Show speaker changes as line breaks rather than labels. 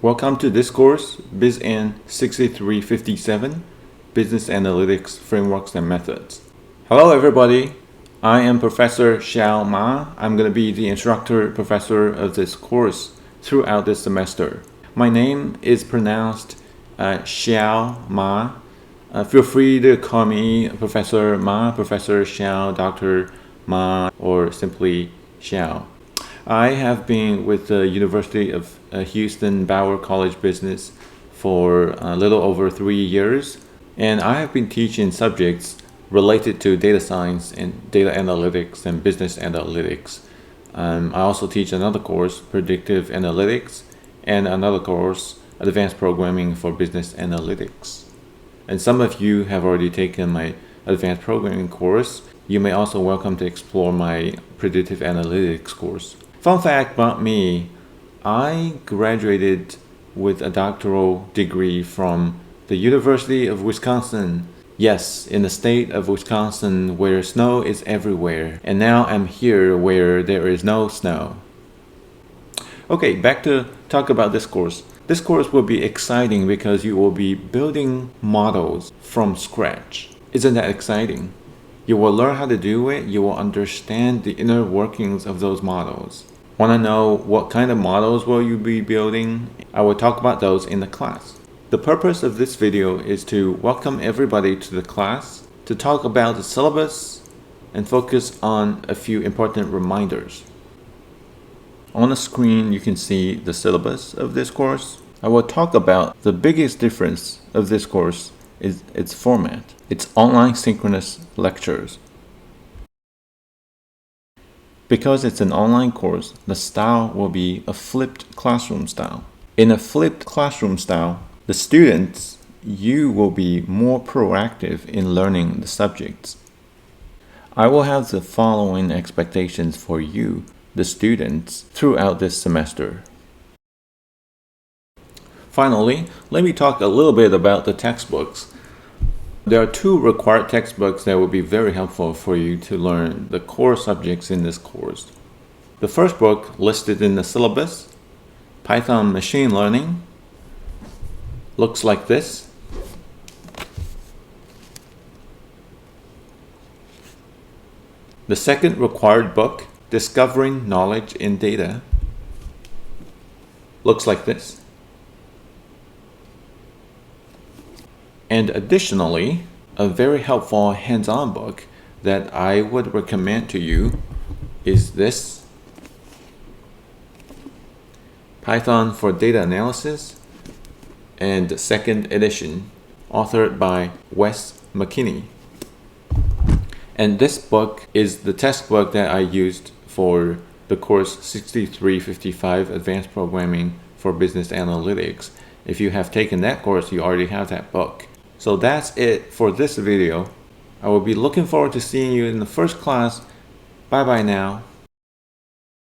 Welcome to this course, BZAN6357, Business Analytics Frameworks and Methods. Hello everybody, I am Professor Xiao Ma. I'm going to be the instructor professor of this course throughout this semester. My name is pronounced Xiao Ma. Feel free to call me Professor Ma, Professor Xiao, Dr. Ma, or simply Xiao. I have been with the University of Houston Bauer College Business for a little over 3 years, and I have been teaching subjects related to data science and data analytics and business analytics. I also teach another course, predictive analytics, and another course, advanced programming for business analytics. And some of you have already taken my advanced programming course. You may also welcome to explore my predictive analytics course. Fun fact about me, I graduated with a doctoral degree from the University of Wisconsin. Yes, in the state of Wisconsin where snow is everywhere. And now I'm here where there is no snow. Okay, back to talk about this course. This course will be exciting because you will be building models from scratch. Isn't that exciting? You will learn how to do it. You will understand the inner workings of those models. Want to know what kind of models will you be building? I will talk about those in the class. The purpose of this video is to welcome everybody to the class, to talk about the syllabus, and focus on a few important reminders. On the screen, you can see the syllabus of this course. I will talk about the biggest difference of this course is its format. It's online synchronous lectures. Because it's an online course, the style will be a flipped classroom style. In a flipped classroom style, the students, you will be more proactive in learning the subjects. I will have the following expectations for you, the students, throughout this semester. Finally, let me talk a little bit about the textbooks. There are 2 required textbooks that will be very helpful for you to learn the core subjects in this course. The first book listed in the syllabus, Python Machine Learning, looks like this. The second required book, Discovering Knowledge in Data, looks like this. And additionally, a very helpful hands-on book that I would recommend to you is this, Python for Data Analysis, and second edition, authored by Wes McKinney. And this book is the textbook that I used for the course 6355 Advanced Programming for Business Analytics. If you have taken that course, you already have that book. So that's it for this video. I will be looking forward to seeing you in the first class. Bye bye now.